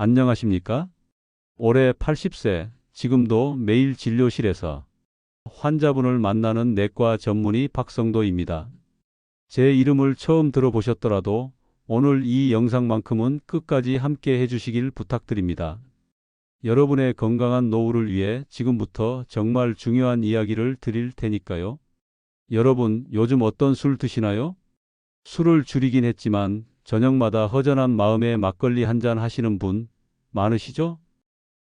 안녕하십니까? 올해 80세, 지금도 매일 진료실에서 환자분을 만나는 내과 전문의 박성도입니다. 제 이름을 처음 들어보셨더라도 오늘 이 영상만큼은 끝까지 함께 해주시길 부탁드립니다. 여러분의 건강한 노후를 위해 지금부터 정말 중요한 이야기를 드릴 테니까요. 여러분, 요즘 어떤 술 드시나요? 술을 줄이긴 했지만 저녁마다 허전한 마음에 막걸리 한 잔 하시는 분 많으시죠?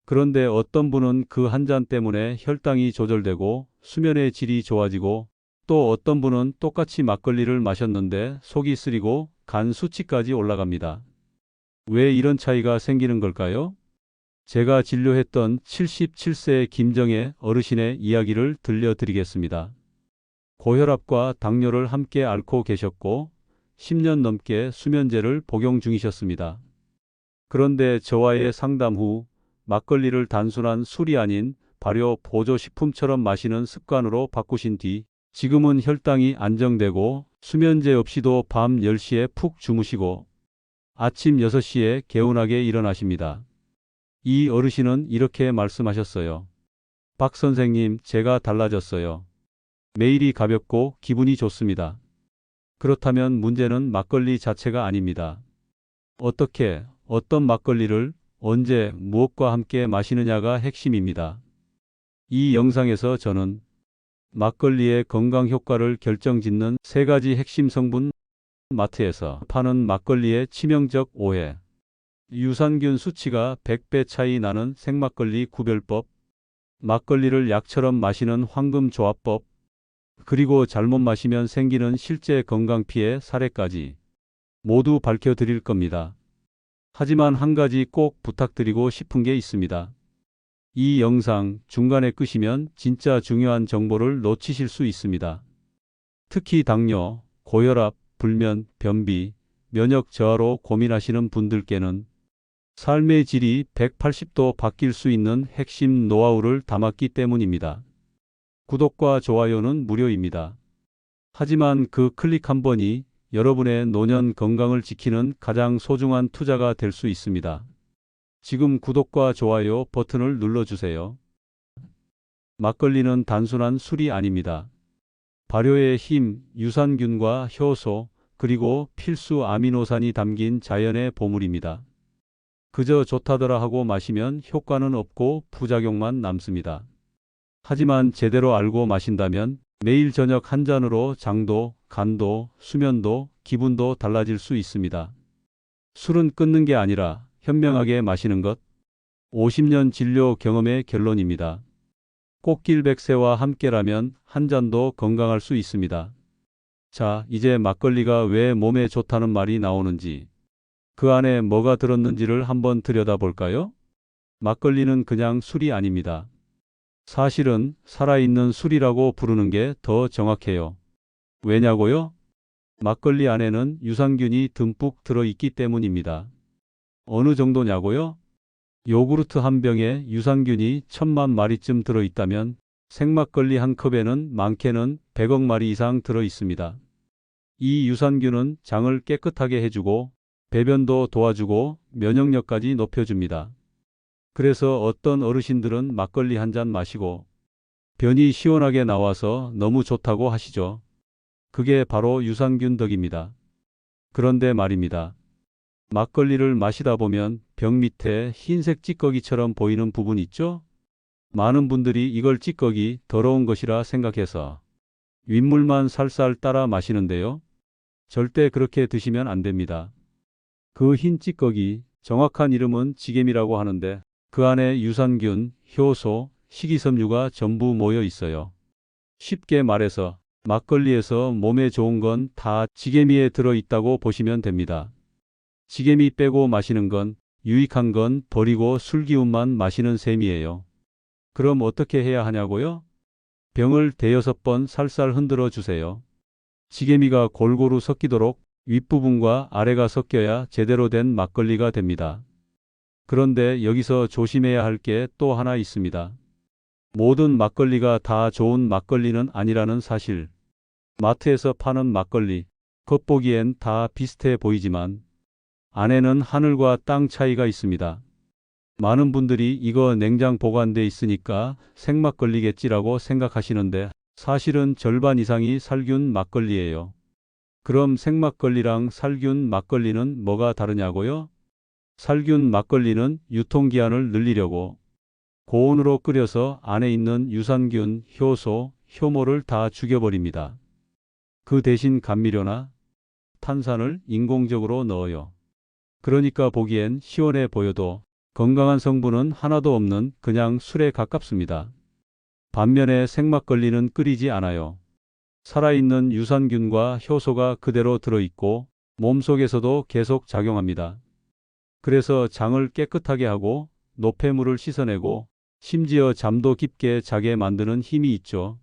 그런데 어떤 분은 그 한 잔 때문에 혈당이 조절되고 수면의 질이 좋아지고, 또 어떤 분은 똑같이 막걸리를 마셨는데 속이 쓰리고 간 수치까지 올라갑니다. 왜 이런 차이가 생기는 걸까요? 제가 진료했던 77세 김정혜 어르신의 이야기를 들려드리겠습니다. 고혈압과 당뇨를 함께 앓고 계셨고 10년 넘게 수면제를 복용 중이셨습니다. 그런데 저와의 상담 후 막걸리를 단순한 술이 아닌 발효 보조식품처럼 마시는 습관으로 바꾸신 뒤 지금은 혈당이 안정되고 수면제 없이도 밤 10시에 푹 주무시고 아침 6시에 개운하게 일어나십니다. 이 어르신은 이렇게 말씀하셨어요. 박 선생님, 제가 달라졌어요. 매일이 가볍고 기분이 좋습니다. 그렇다면 문제는 막걸리 자체가 아닙니다. 어떻게, 어떤 막걸리를, 언제, 무엇과 함께 마시느냐가 핵심입니다. 이 영상에서 저는 막걸리의 건강 효과를 결정짓는 3가지 핵심 성분, 마트에서 파는 막걸리의 치명적 오해, 유산균 수치가 100배 차이 나는 생막걸리 구별법, 막걸리를 약처럼 마시는 황금조합법, 그리고 잘못 마시면 생기는 실제 건강 피해 사례까지 모두 밝혀드릴 겁니다. 하지만 한 가지 꼭 부탁드리고 싶은 게 있습니다. 이 영상 중간에 끄시면 진짜 중요한 정보를 놓치실 수 있습니다. 특히 당뇨, 고혈압, 불면, 변비, 면역 저하로 고민하시는 분들께는 삶의 질이 180도 바뀔 수 있는 핵심 노하우를 담았기 때문입니다. 구독과 좋아요는 무료입니다. 하지만 그 클릭 한 번이 여러분의 노년 건강을 지키는 가장 소중한 투자가 될 수 있습니다. 지금 구독과 좋아요 버튼을 눌러주세요. 막걸리는 단순한 술이 아닙니다. 발효의 힘, 유산균과 효소, 그리고 필수 아미노산이 담긴 자연의 보물입니다. 그저 좋다더라 하고 마시면 효과는 없고 부작용만 남습니다. 하지만 제대로 알고 마신다면 매일 저녁 한 잔으로 장도, 간도, 수면도, 기분도 달라질 수 있습니다. 술은 끊는 게 아니라 현명하게 마시는 것. 50년 진료 경험의 결론입니다. 꽃길 백세와 함께라면 한 잔도 건강할 수 있습니다. 자, 이제 막걸리가 왜 몸에 좋다는 말이 나오는지, 그 안에 뭐가 들었는지를 한번 들여다볼까요? 막걸리는 그냥 술이 아닙니다. 사실은 살아있는 술이라고 부르는 게 더 정확해요. 왜냐고요? 막걸리 안에는 유산균이 듬뿍 들어있기 때문입니다. 어느 정도냐고요? 요구르트 한 병에 유산균이 1000만 마리쯤 들어있다면 생막걸리 한 컵에는 많게는 100억 마리 이상 들어있습니다. 이 유산균은 장을 깨끗하게 해주고 배변도 도와주고 면역력까지 높여줍니다. 그래서 어떤 어르신들은 막걸리 한 잔 마시고 변이 시원하게 나와서 너무 좋다고 하시죠. 그게 바로 유산균 덕입니다. 그런데 말입니다. 막걸리를 마시다 보면 병 밑에 흰색 찌꺼기처럼 보이는 부분 있죠? 많은 분들이 이걸 찌꺼기, 더러운 것이라 생각해서 윗물만 살살 따라 마시는데요. 절대 그렇게 드시면 안 됩니다. 그 흰 찌꺼기, 정확한 이름은 지게미라고 하는데 그 안에 유산균, 효소, 식이섬유가 전부 모여 있어요. 쉽게 말해서 막걸리에서 몸에 좋은 건 다 지게미에 들어있다고 보시면 됩니다. 지게미 빼고 마시는 건, 유익한 건 버리고 술기운만 마시는 셈이에요. 그럼 어떻게 해야 하냐고요? 병을 대여섯 번 살살 흔들어 주세요. 지게미가 골고루 섞이도록 윗부분과 아래가 섞여야 제대로 된 막걸리가 됩니다. 그런데 여기서 조심해야 할 게 또 하나 있습니다. 모든 막걸리가 다 좋은 막걸리는 아니라는 사실. 마트에서 파는 막걸리, 겉보기엔 다 비슷해 보이지만 안에는 하늘과 땅 차이가 있습니다. 많은 분들이 이거 냉장 보관돼 있으니까 생막걸리겠지라고 생각하시는데 사실은 절반 이상이 살균 막걸리예요. 그럼 생막걸리랑 살균 막걸리는 뭐가 다르냐고요? 살균 막걸리는 유통기한을 늘리려고 고온으로 끓여서 안에 있는 유산균, 효소, 효모를 다 죽여버립니다. 그 대신 감미료나 탄산을 인공적으로 넣어요. 그러니까 보기엔 시원해 보여도 건강한 성분은 하나도 없는 그냥 술에 가깝습니다. 반면에 생막걸리는 끓이지 않아요. 살아있는 유산균과 효소가 그대로 들어있고 몸속에서도 계속 작용합니다. 그래서 장을 깨끗하게 하고 노폐물을 씻어내고 심지어 잠도 깊게 자게 만드는 힘이 있죠.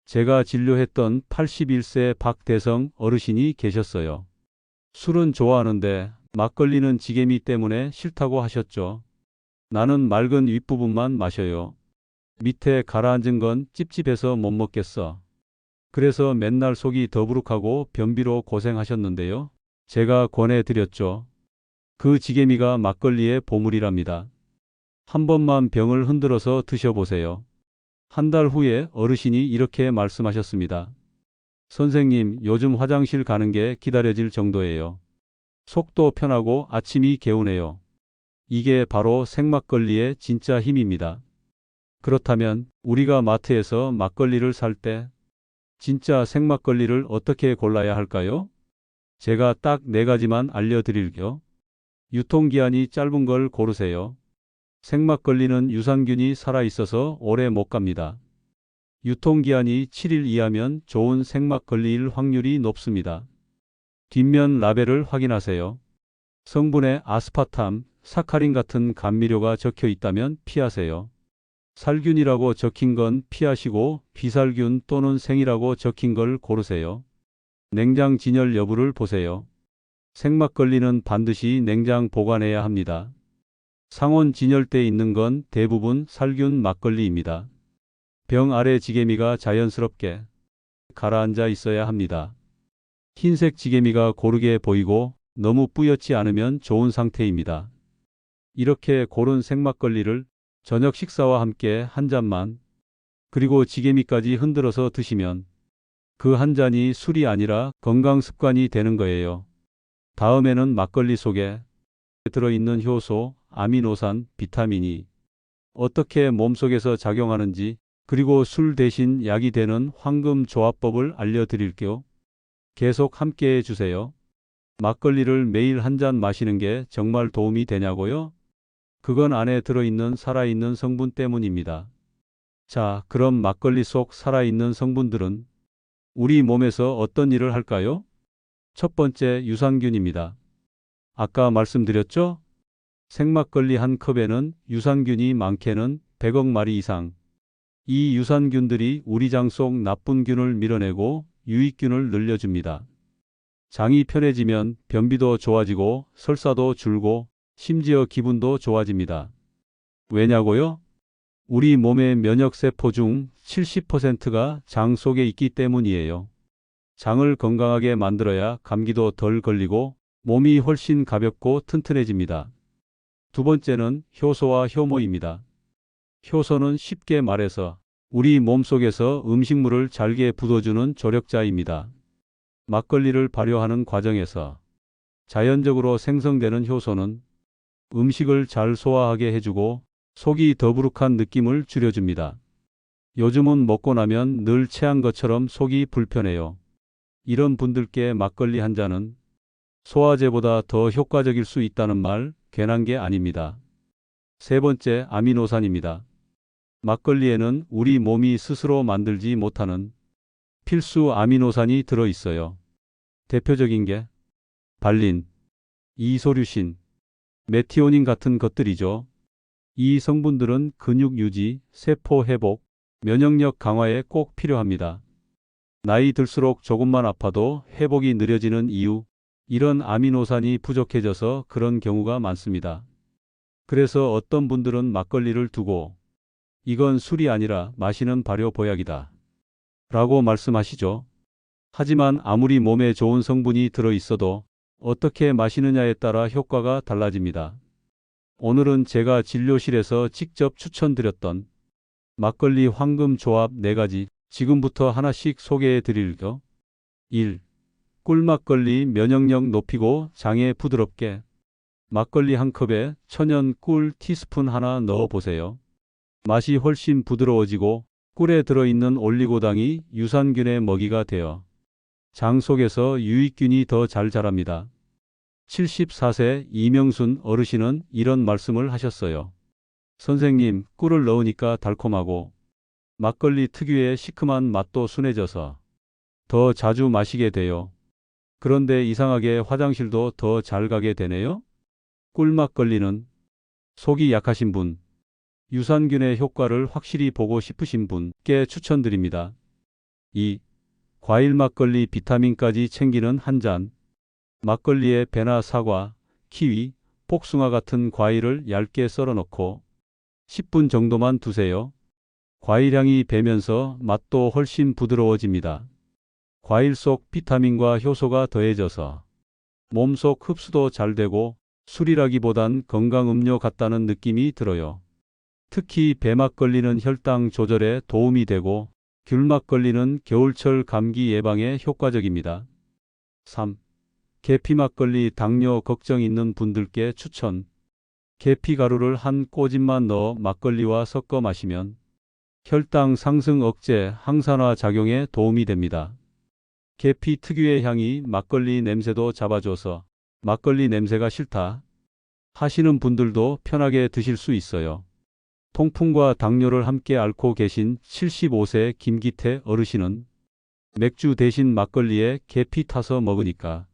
제가 진료했던 81세 박대성 어르신이 계셨어요. 술은 좋아하는데 막걸리는 지게미 때문에 싫다고 하셨죠. 나는 맑은 윗부분만 마셔요. 밑에 가라앉은 건 찝찝해서 못 먹겠어. 그래서 맨날 속이 더부룩하고 변비로 고생하셨는데요. 제가 권해드렸죠. 그 지게미가 막걸리의 보물이랍니다. 한 번만 병을 흔들어서 드셔보세요. 한 달 후에 어르신이 이렇게 말씀하셨습니다. 선생님, 요즘 화장실 가는 게 기다려질 정도예요. 속도 편하고 아침이 개운해요. 이게 바로 생막걸리의 진짜 힘입니다. 그렇다면 우리가 마트에서 막걸리를 살 때 진짜 생막걸리를 어떻게 골라야 할까요? 제가 딱 4가지만 알려드릴게요. 유통기한이 짧은 걸 고르세요. 생막걸리는 유산균이 살아있어서 오래 못 갑니다. 유통기한이 7일 이하면 좋은 생막걸리일 확률이 높습니다. 뒷면 라벨을 확인하세요. 성분에 아스파탐, 사카린 같은 감미료가 적혀 있다면 피하세요. 살균이라고 적힌 건 피하시고 비살균 또는 생이라고 적힌 걸 고르세요. 냉장 진열 여부를 보세요. 생막걸리는 반드시 냉장 보관해야 합니다. 상온 진열대에 있는 건 대부분 살균 막걸리입니다. 병 아래 지게미가 자연스럽게 가라앉아 있어야 합니다. 흰색 지게미가 고르게 보이고 너무 뿌옇지 않으면 좋은 상태입니다. 이렇게 고른 생막걸리를 저녁 식사와 함께 한 잔만, 그리고 지게미까지 흔들어서 드시면 그 한 잔이 술이 아니라 건강 습관이 되는 거예요. 다음에는 막걸리 속에 들어있는 효소, 아미노산, 비타민이 어떻게 몸속에서 작용하는지, 그리고 술 대신 약이 되는 황금 조합법을 알려드릴게요. 계속 함께해 주세요. 막걸리를 매일 한 잔 마시는 게 정말 도움이 되냐고요? 그건 안에 들어있는 살아있는 성분 때문입니다. 자, 그럼 막걸리 속 살아있는 성분들은 우리 몸에서 어떤 일을 할까요? 첫 번째, 유산균입니다. 아까 말씀드렸죠? 생막걸리 한 컵에는 유산균이 많게는 100억 마리 이상. 이 유산균들이 우리 장 속 나쁜 균을 밀어내고 유익균을 늘려줍니다. 장이 편해지면 변비도 좋아지고 설사도 줄고 심지어 기분도 좋아집니다. 왜냐고요? 우리 몸의 면역세포 중 70%가 장 속에 있기 때문이에요. 장을 건강하게 만들어야 감기도 덜 걸리고 몸이 훨씬 가볍고 튼튼해집니다. 두 번째는 효소와 효모입니다. 효소는 쉽게 말해서 우리 몸속에서 음식물을 잘게 굳어주는 조력자입니다. 막걸리를 발효하는 과정에서 자연적으로 생성되는 효소는 음식을 잘 소화하게 해주고 속이 더부룩한 느낌을 줄여줍니다. 요즘은 먹고 나면 늘 체한 것처럼 속이 불편해요. 이런 분들께 막걸리 한 잔은 소화제보다 더 효과적일 수 있다는 말 괜한 게 아닙니다. 세 번째, 아미노산입니다. 막걸리에는 우리 몸이 스스로 만들지 못하는 필수 아미노산이 들어있어요. 대표적인 게 발린, 이소류신, 메티오닌 같은 것들이죠. 이 성분들은 근육 유지, 세포 회복, 면역력 강화에 꼭 필요합니다. 나이 들수록 조금만 아파도 회복이 느려지는 이유, 이런 아미노산이 부족해져서 그런 경우가 많습니다. 그래서 어떤 분들은 막걸리를 두고 이건 술이 아니라 마시는 발효 보약이다 라고 말씀하시죠. 하지만 아무리 몸에 좋은 성분이 들어있어도 어떻게 마시느냐에 따라 효과가 달라집니다. 오늘은 제가 진료실에서 직접 추천드렸던 막걸리 황금 조합 4가지 지금부터 하나씩 소개해 드릴게요. 1. 꿀막걸리 면역력 높이고 장에 부드럽게. 막걸리 한 컵에 천연 꿀 티스푼 하나 넣어 보세요. 맛이 훨씬 부드러워지고 꿀에 들어있는 올리고당이 유산균의 먹이가 되어 장 속에서 유익균이 더 잘 자랍니다. 74세 이명순 어르신은 이런 말씀을 하셨어요. 선생님, 꿀을 넣으니까 달콤하고 막걸리 특유의 시큼한 맛도 순해져서 더 자주 마시게 돼요. 그런데 이상하게 화장실도 더 잘 가게 되네요. 꿀막걸리는 속이 약하신 분, 유산균의 효과를 확실히 보고 싶으신 분께 추천드립니다. 2. 과일 막걸리 비타민까지 챙기는 한 잔. 막걸리에 배나 사과, 키위, 복숭아 같은 과일을 얇게 썰어 넣고 10분 정도만 두세요. 과일향이 배면서 맛도 훨씬 부드러워집니다. 과일 속 비타민과 효소가 더해져서 몸속 흡수도 잘 되고 술이라기보단 건강음료 같다는 느낌이 들어요. 특히 배막걸리는 혈당 조절에 도움이 되고 귤막걸리는 겨울철 감기 예방에 효과적입니다. 3. 계피막걸리 당뇨 걱정 있는 분들께 추천. 계피가루를 한 꼬집만 넣어 막걸리와 섞어 마시면 혈당 상승 억제, 항산화 작용에 도움이 됩니다. 계피 특유의 향이 막걸리 냄새도 잡아줘서 막걸리 냄새가 싫다 하시는 분들도 편하게 드실 수 있어요. 통풍과 당뇨를 함께 앓고 계신 75세 김기태 어르신은 맥주 대신 막걸리에 계피 타서 먹으니까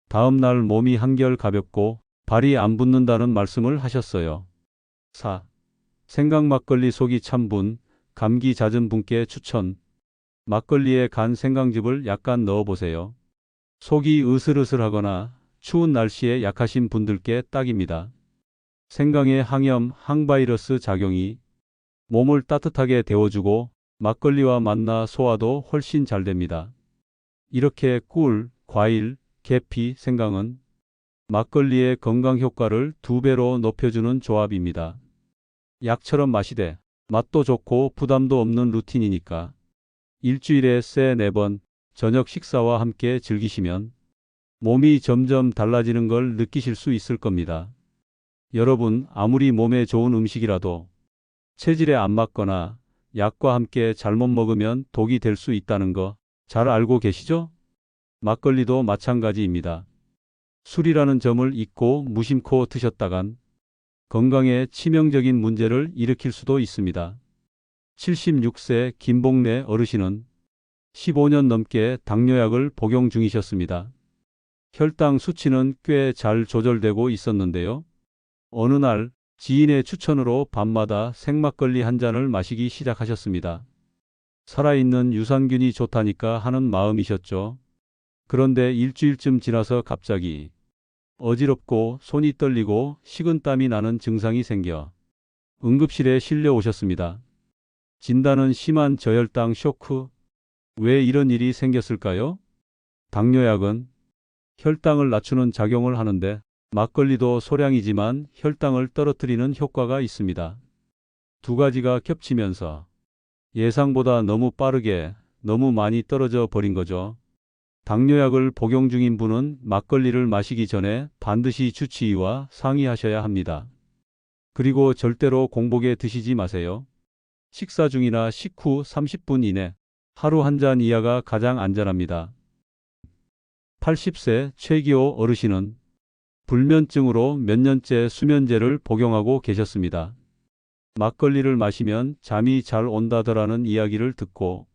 다음 날 몸이 한결 가볍고 발이 안 붓는다는 말씀을 하셨어요. 4. 생강 막걸리 속이 찬 분, 감기 잦은 분께 추천. 막걸리에 간 생강즙을 약간 넣어보세요. 속이 으슬으슬하거나 추운 날씨에 약하신 분들께 딱입니다. 생강의 항염, 항바이러스 작용이 몸을 따뜻하게 데워주고 막걸리와 만나 소화도 훨씬 잘 됩니다. 이렇게 꿀, 과일, 계피, 생강은 막걸리의 건강 효과를 2배로 높여주는 조합입니다. 약처럼 마시되 맛도 좋고 부담도 없는 루틴이니까 일주일에 3-4번 저녁 식사와 함께 즐기시면 몸이 점점 달라지는 걸 느끼실 수 있을 겁니다. 여러분, 아무리 몸에 좋은 음식이라도 체질에 안 맞거나 약과 함께 잘못 먹으면 독이 될 수 있다는 거 잘 알고 계시죠? 막걸리도 마찬가지입니다. 술이라는 점을 잊고 무심코 드셨다간 건강에 치명적인 문제를 일으킬 수도 있습니다. 76세 김봉래 어르신은 15년 넘게 당뇨약을 복용 중이셨습니다. 혈당 수치는 꽤 잘 조절되고 있었는데요. 어느 날 지인의 추천으로 밤마다 생막걸리 한 잔을 마시기 시작하셨습니다. 살아있는 유산균이 좋다니까 하는 마음이셨죠. 그런데 일주일쯤 지나서 갑자기 어지럽고 손이 떨리고 식은땀이 나는 증상이 생겨 응급실에 실려 오셨습니다. 진단은 심한 저혈당 쇼크. 왜 이런 일이 생겼을까요? 당뇨약은 혈당을 낮추는 작용을 하는데 막걸리도 소량이지만 혈당을 떨어뜨리는 효과가 있습니다. 2가지가 겹치면서 예상보다 너무 빠르게 너무 많이 떨어져 버린 거죠. 당뇨약을 복용 중인 분은 막걸리를 마시기 전에 반드시 주치의와 상의하셔야 합니다. 그리고 절대로 공복에 드시지 마세요. 식사 중이나 식후 30분 이내 하루 한 잔 이하가 가장 안전합니다. 80세 최기호 어르신은 불면증으로 몇 년째 수면제를 복용하고 계셨습니다. 막걸리를 마시면 잠이 잘 온다더라는 이야기를 듣고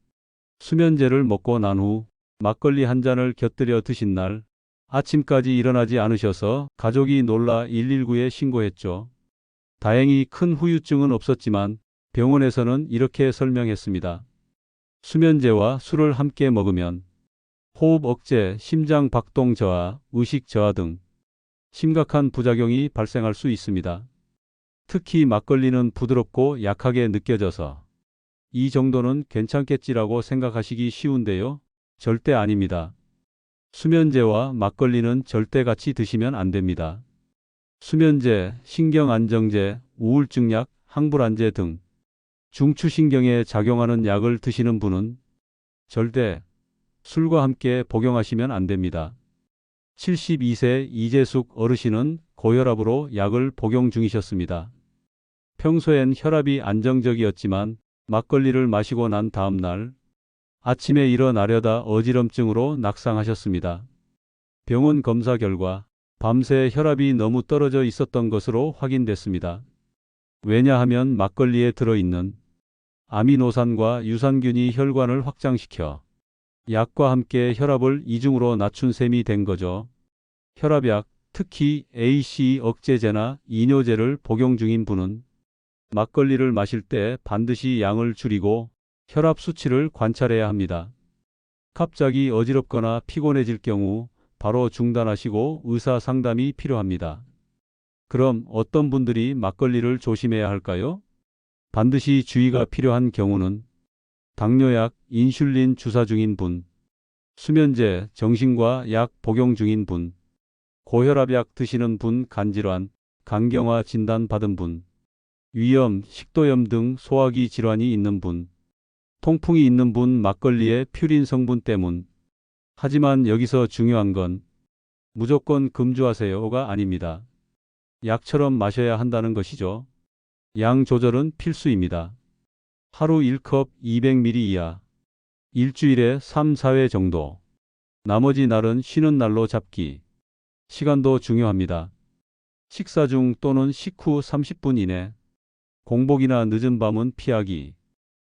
수면제를 먹고 난 후 막걸리 한 잔을 곁들여 드신 날 아침까지 일어나지 않으셔서 가족이 놀라 119에 신고했죠. 다행히 큰 후유증은 없었지만 병원에서는 이렇게 설명했습니다. 수면제와 술을 함께 먹으면 호흡 억제, 심장 박동 저하, 의식 저하 등 심각한 부작용이 발생할 수 있습니다. 특히 막걸리는 부드럽고 약하게 느껴져서 이 정도는 괜찮겠지라고 생각하시기 쉬운데요. 절대 아닙니다. 수면제와 막걸리는 절대 같이 드시면 안 됩니다. 수면제, 신경안정제, 우울증약, 항불안제 등 중추신경에 작용하는 약을 드시는 분은 절대 술과 함께 복용하시면 안 됩니다. 72세 이재숙 어르신은 고혈압으로 약을 복용 중이셨습니다. 평소엔 혈압이 안정적이었지만 막걸리를 마시고 난 다음 날 아침에 일어나려다 어지럼증으로 낙상하셨습니다. 병원 검사 결과 밤새 혈압이 너무 떨어져 있었던 것으로 확인됐습니다. 왜냐하면 막걸리에 들어있는 아미노산과 유산균이 혈관을 확장시켜 약과 함께 혈압을 이중으로 낮춘 셈이 된 거죠. 혈압약, 특히 ACE 억제제나 이뇨제를 복용 중인 분은 막걸리를 마실 때 반드시 양을 줄이고 혈압 수치를 관찰해야 합니다. 갑자기 어지럽거나 피곤해질 경우 바로 중단하시고 의사 상담이 필요합니다. 그럼 어떤 분들이 막걸리를 조심해야 할까요? 반드시 주의가 필요한 경우는 당뇨약, 인슐린 주사 중인 분, 수면제, 정신과 약 복용 중인 분, 고혈압약 드시는 분, 간질환, 간경화 진단 받은 분, 위염, 식도염 등 소화기 질환이 있는 분, 통풍이 있는 분, 막걸리의 퓨린 성분 때문. 하지만 여기서 중요한 건 무조건 금주하세요가 아닙니다. 약처럼 마셔야 한다는 것이죠. 양 조절은 필수입니다. 하루 1컵 200ml 이하, 일주일에 3, 4회 정도. 나머지 날은 쉬는 날로 잡기. 시간도 중요합니다. 식사 중 또는 식후 30분 이내. 공복이나 늦은 밤은 피하기.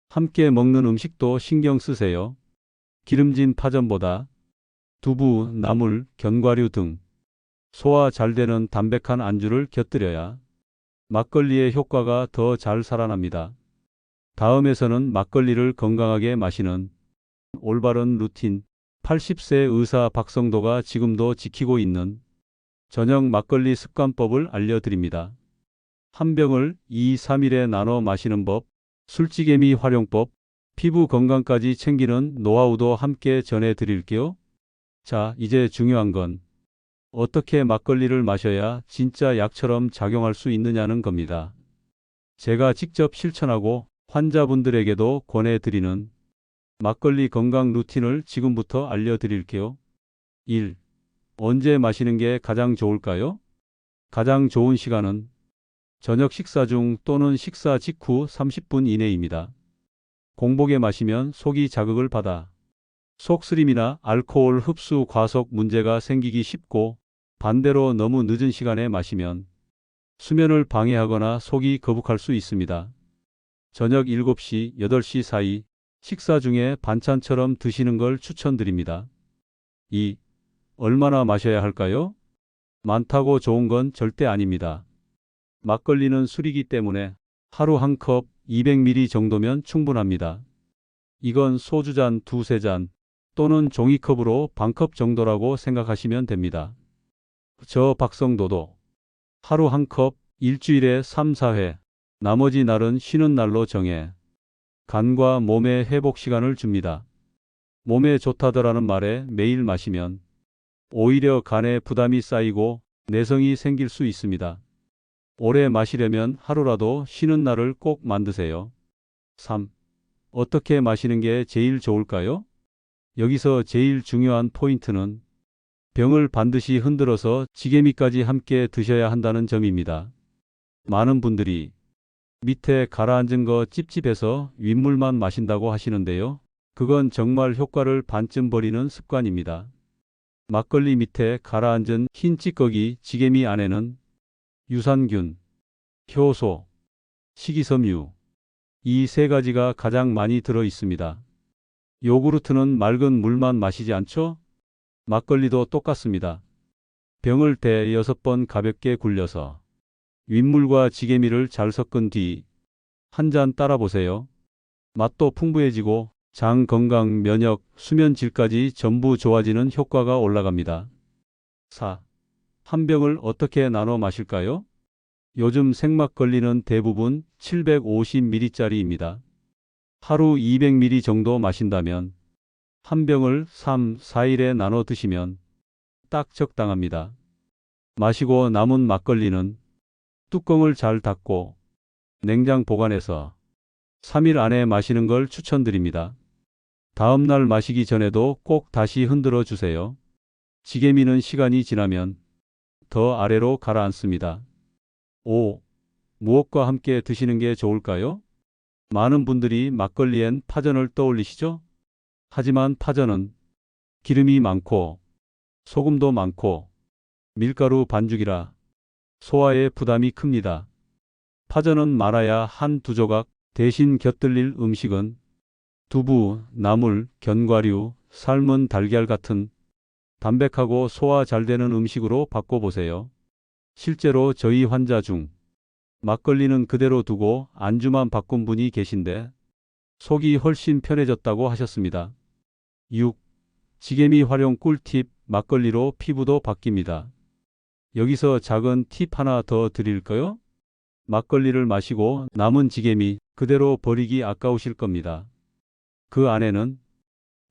함께 먹는 음식도 신경 쓰세요. 기름진 파전보다 두부, 나물, 견과류 등 소화 잘 되는 담백한 안주를 곁들여야 막걸리의 효과가 더 잘 살아납니다. 다음에서는 막걸리를 건강하게 마시는 올바른 루틴, 80세 의사 박성도가 지금도 지키고 있는 저녁 막걸리 습관법을 알려드립니다. 한 병을 2, 3일에 나눠 마시는 법, 술찌개미 활용법, 피부 건강까지 챙기는 노하우도 함께 전해드릴게요. 자, 이제 중요한 건 어떻게 막걸리를 마셔야 진짜 약처럼 작용할 수 있느냐는 겁니다. 제가 직접 실천하고 환자분들에게도 권해드리는 막걸리 건강 루틴을 지금부터 알려드릴게요. 1. 언제 마시는 게 가장 좋을까요? 가장 좋은 시간은 저녁 식사 중 또는 식사 직후 30분 이내입니다. 공복에 마시면 속이 자극을 받아 속쓰림이나 알코올 흡수 과속 문제가 생기기 쉽고 반대로 너무 늦은 시간에 마시면 수면을 방해하거나 속이 거북할 수 있습니다. 저녁 7시, 8시 사이 식사 중에 반찬처럼 드시는 걸 추천드립니다. 2. 얼마나 마셔야 할까요? 많다고 좋은 건 절대 아닙니다. 막걸리는 술이기 때문에 하루 한 컵 200ml 정도면 충분합니다. 이건 소주잔 두세 잔 또는 종이컵으로 반컵 정도라고 생각하시면 됩니다. 저 박성도도 하루 한 컵, 일주일에 3, 4회, 나머지 날은 쉬는 날로 정해 간과 몸에 회복 시간을 줍니다. 몸에 좋다더라는 말에 매일 마시면 오히려 간에 부담이 쌓이고 내성이 생길 수 있습니다. 오래 마시려면 하루라도 쉬는 날을 꼭 만드세요. 3. 어떻게 마시는 게 제일 좋을까요? 여기서 제일 중요한 포인트는 병을 반드시 흔들어서 지게미까지 함께 드셔야 한다는 점입니다. 많은 분들이 밑에 가라앉은 거 찝찝해서 윗물만 마신다고 하시는데요. 그건 정말 효과를 반쯤 버리는 습관입니다. 막걸리 밑에 가라앉은 흰 찌꺼기 지게미 안에는 유산균, 효소, 식이섬유, 이 세 가지가 가장 많이 들어 있습니다. 요구르트는 맑은 물만 마시지 않죠? 막걸리도 똑같습니다. 병을 대6번 가볍게 굴려서 윗물과 지게미를 잘 섞은 뒤 한 잔 따라 보세요. 맛도 풍부해지고 장 건강, 면역, 수면 질까지 전부 좋아지는 효과가 올라갑니다. 4. 한 병을 어떻게 나눠 마실까요? 요즘 생막걸리는 대부분 750ml짜리입니다. 하루 200ml 정도 마신다면 한 병을 3, 4일에 나눠 드시면 딱 적당합니다. 마시고 남은 막걸리는 뚜껑을 잘 닫고 냉장 보관해서 3일 안에 마시는 걸 추천드립니다. 다음 날 마시기 전에도 꼭 다시 흔들어 주세요. 지게미는 시간이 지나면 더 아래로 가라앉습니다. 5. 무엇과 함께 드시는 게 좋을까요? 많은 분들이 막걸리엔 파전을 떠올리시죠? 하지만 파전은 기름이 많고 소금도 많고 밀가루 반죽이라 소화에 부담이 큽니다. 파전은 말아야 한 두 조각, 대신 곁들일 음식은 두부, 나물, 견과류, 삶은 달걀 같은 담백하고 소화 잘 되는 음식으로 바꿔보세요. 실제로 저희 환자 중 막걸리는 그대로 두고 안주만 바꾼 분이 계신데 속이 훨씬 편해졌다고 하셨습니다. 6. 지게미 활용 꿀팁, 막걸리로 피부도 바뀝니다. 여기서 작은 팁 하나 더 드릴까요? 막걸리를 마시고 남은 지게미 그대로 버리기 아까우실 겁니다. 그 안에는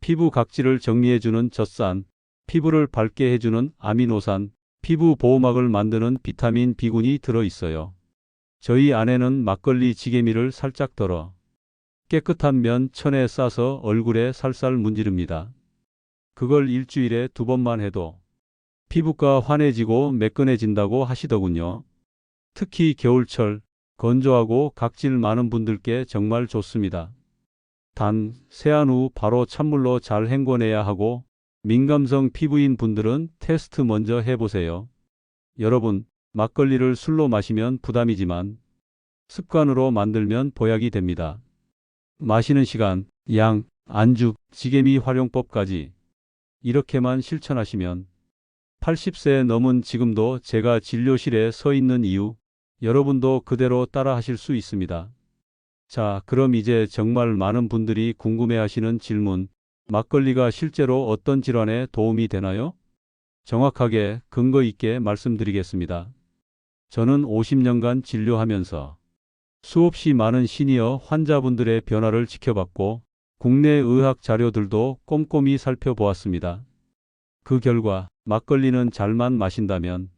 피부 각질을 정리해주는 젖산, 피부를 밝게 해주는 아미노산, 피부 보호막을 만드는 비타민 B군이 들어있어요. 저희 아내는 막걸리 지게미를 살짝 덜어 깨끗한 면 천에 싸서 얼굴에 살살 문지릅니다. 그걸 일주일에 2번만 해도 피부가 환해지고 매끈해진다고 하시더군요. 특히 겨울철 건조하고 각질 많은 분들께 정말 좋습니다. 단, 세안 후 바로 찬물로 잘 헹궈내야 하고 민감성 피부인 분들은 테스트 먼저 해보세요. 여러분, 막걸리를 술로 마시면 부담이지만 습관으로 만들면 보약이 됩니다. 마시는 시간, 양, 안주, 지게미 활용법까지 이렇게만 실천하시면 80세 넘은 지금도 제가 진료실에 서 있는 이유, 여러분도 그대로 따라 하실 수 있습니다. 자, 그럼 이제 정말 많은 분들이 궁금해하시는 질문, 막걸리가 실제로 어떤 질환에 도움이 되나요? 정확하게 근거 있게 말씀드리겠습니다. 저는 50년간 진료하면서 수없이 많은 시니어 환자분들의 변화를 지켜봤고 국내 의학 자료들도 꼼꼼히 살펴보았습니다. 그 결과 막걸리는 잘만 마신다면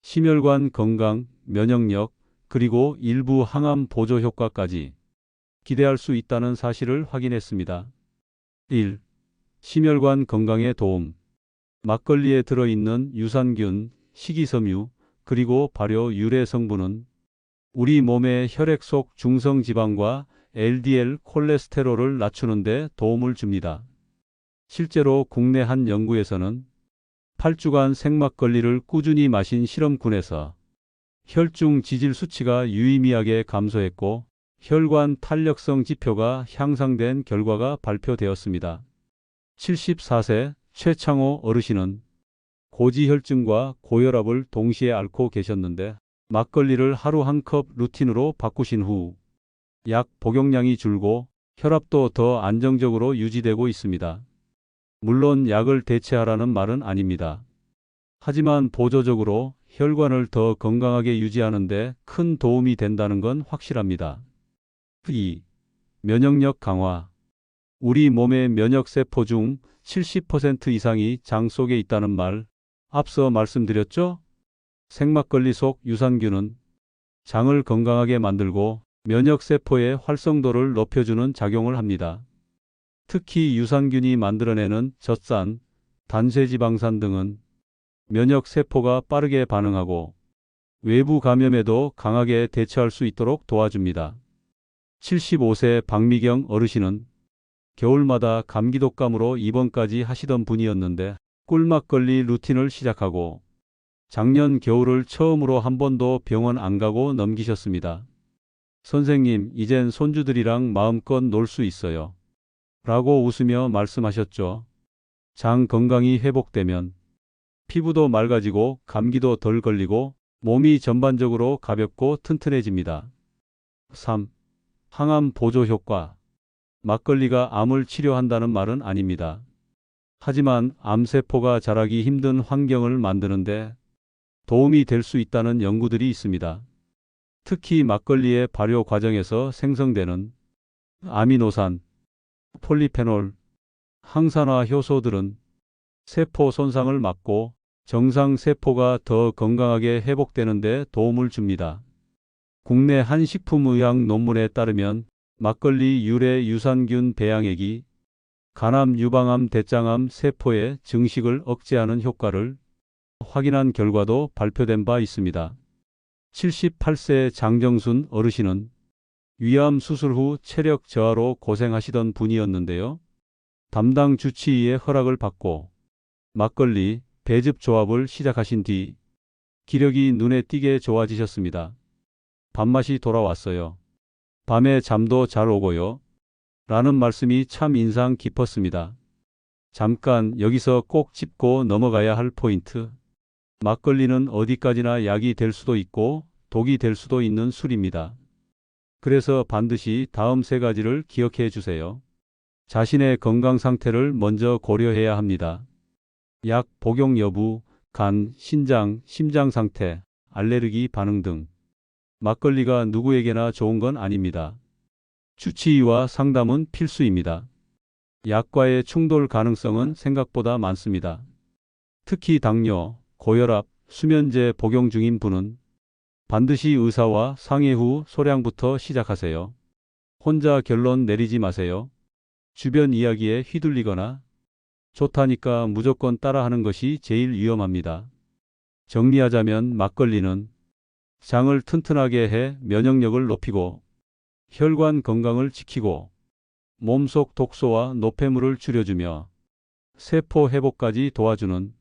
심혈관 건강, 면역력, 그리고 일부 항암 보조 효과까지 기대할 수 있다는 사실을 확인했습니다. 1. 심혈관 건강에 도움. 막걸리에 들어있는 유산균, 식이섬유, 그리고 발효 유래 성분은 우리 몸의 혈액 속 중성 지방과 LDL 콜레스테롤을 낮추는 데 도움을 줍니다. 실제로 국내 한 연구에서는 8주간 생막걸리를 꾸준히 마신 실험군에서 혈중 지질 수치가 유의미하게 감소했고 혈관 탄력성 지표가 향상된 결과가 발표되었습니다. 74세 최창호 어르신은 고지혈증과 고혈압을 동시에 앓고 계셨는데 막걸리를 하루 한 컵 루틴으로 바꾸신 후 약 복용량이 줄고 혈압도 더 안정적으로 유지되고 있습니다. 물론 약을 대체하라는 말은 아닙니다. 하지만 보조적으로 혈관을 더 건강하게 유지하는 데 큰 도움이 된다는 건 확실합니다. 2. 면역력 강화. 우리 몸의 면역세포 중 70% 이상이 장 속에 있다는 말 앞서 말씀드렸죠? 생막걸리 속 유산균은 장을 건강하게 만들고 면역세포의 활성도를 높여주는 작용을 합니다. 특히 유산균이 만들어내는 젖산, 단쇄지방산 등은 면역세포가 빠르게 반응하고 외부 감염에도 강하게 대처할 수 있도록 도와줍니다. 75세 박미경 어르신은 겨울마다 감기독감으로 입원까지 하시던 분이었는데 꿀막걸리 루틴을 시작하고 작년 겨울을 처음으로 한 번도 병원 안 가고 넘기셨습니다. 선생님, 이젠 손주들이랑 마음껏 놀 수 있어요. 라고 웃으며 말씀하셨죠. 장 건강이 회복되면 피부도 맑아지고 감기도 덜 걸리고 몸이 전반적으로 가볍고 튼튼해집니다. 3. 항암 보조 효과. 막걸리가 암을 치료한다는 말은 아닙니다. 하지만 암세포가 자라기 힘든 환경을 만드는데 도움이 될 수 있다는 연구들이 있습니다. 특히 막걸리의 발효 과정에서 생성되는 아미노산, 폴리페놀, 항산화 효소들은 세포 손상을 막고 정상 세포가 더 건강하게 회복되는 데 도움을 줍니다. 국내 한 식품의학 논문에 따르면 막걸리 유래 유산균 배양액이 간암, 유방암, 대장암 세포의 증식을 억제하는 효과를 확인한 결과도 발표된 바 있습니다. 78세 장정순 어르신은 위암 수술 후 체력 저하로 고생하시던 분이었는데요. 담당 주치의의 허락을 받고 막걸리, 배즙 조합을 시작하신 뒤 기력이 눈에 띄게 좋아지셨습니다. 밥맛이 돌아왔어요. 밤에 잠도 잘 오고요. 라는 말씀이 참 인상 깊었습니다. 잠깐 여기서 꼭 짚고 넘어가야 할 포인트. 막걸리는 어디까지나 약이 될 수도 있고 독이 될 수도 있는 술입니다. 그래서 반드시 다음 세 가지를 기억해 주세요. 자신의 건강 상태를 먼저 고려해야 합니다. 약 복용 여부, 간, 신장, 심장 상태, 알레르기 반응 등. 막걸리가 누구에게나 좋은 건 아닙니다. 주치의와 상담은 필수입니다. 약과의 충돌 가능성은 생각보다 많습니다. 특히 당뇨, 고혈압, 수면제 복용 중인 분은 반드시 의사와 상의 후 소량부터 시작하세요. 혼자 결론 내리지 마세요. 주변 이야기에 휘둘리거나 좋다니까 무조건 따라하는 것이 제일 위험합니다. 정리하자면 막걸리는 장을 튼튼하게 해 면역력을 높이고 혈관 건강을 지키고 몸속 독소와 노폐물을 줄여주며 세포 회복까지 도와주는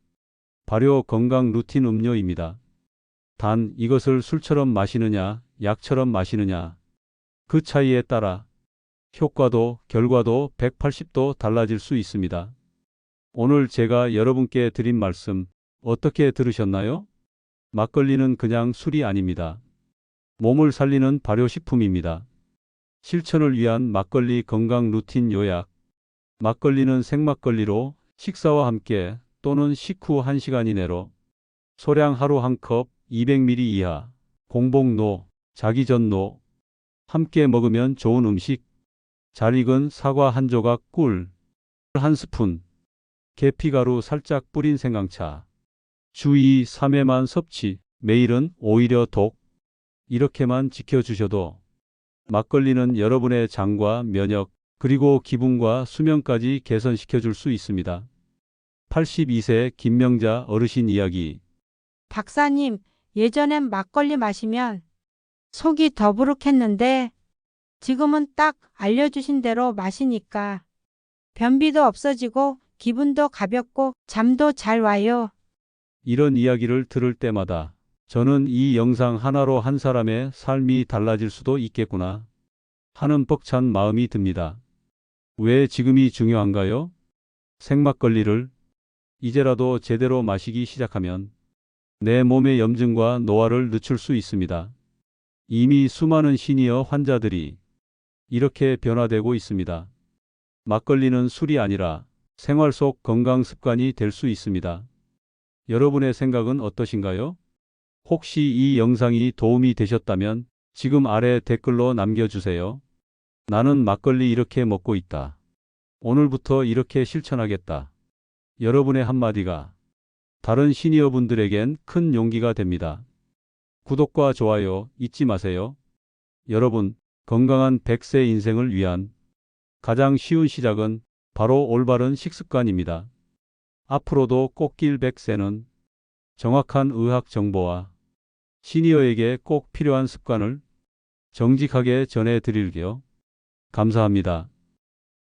발효 건강 루틴 음료입니다. 단 이것을 술처럼 마시느냐, 약처럼 마시느냐, 그 차이에 따라 효과도 결과도 180도 달라질 수 있습니다. 오늘 제가 여러분께 드린 말씀 어떻게 들으셨나요? 막걸리는 그냥 술이 아닙니다. 몸을 살리는 발효식품입니다. 실천을 위한 막걸리 건강 루틴 요약. 막걸리는 생막걸리로 식사와 함께 또는 식후 1시간 이내로 소량 하루 한 컵 200ml 이하 공복노, 자기 전노 함께 먹으면 좋은 음식. 잘 익은 사과 한 조각, 꿀 한 스푼, 계피가루 살짝 뿌린 생강차. 주 2, 3회만 섭취, 매일은 오히려 독. 이렇게만 지켜주셔도 막걸리는 여러분의 장과 면역, 그리고 기분과 수면까지 개선시켜 줄 수 있습니다. 82세 김명자 어르신 이야기. 박사님, 예전엔 막걸리 마시면 속이 더부룩했는데 지금은 딱 알려주신 대로 마시니까 변비도 없어지고 기분도 가볍고 잠도 잘 와요. 이런 이야기를 들을 때마다 저는 이 영상 하나로 한 사람의 삶이 달라질 수도 있겠구나 하는 벅찬 마음이 듭니다. 왜 지금이 중요한가요? 생막걸리를 이제라도 제대로 마시기 시작하면 내 몸의 염증과 노화를 늦출 수 있습니다. 이미 수많은 시니어 환자들이 이렇게 변화되고 있습니다. 막걸리는 술이 아니라 생활 속 건강 습관이 될 수 있습니다. 여러분의 생각은 어떠신가요? 혹시 이 영상이 도움이 되셨다면 지금 아래 댓글로 남겨주세요. 나는 막걸리 이렇게 먹고 있다. 오늘부터 이렇게 실천하겠다. 여러분의 한마디가 다른 시니어분들에겐 큰 용기가 됩니다. 구독과 좋아요 잊지 마세요. 여러분, 건강한 100세 인생을 위한 가장 쉬운 시작은 바로 올바른 식습관입니다. 앞으로도 꽃길 100세는 정확한 의학 정보와 시니어에게 꼭 필요한 습관을 정직하게 전해 드릴게요. 감사합니다.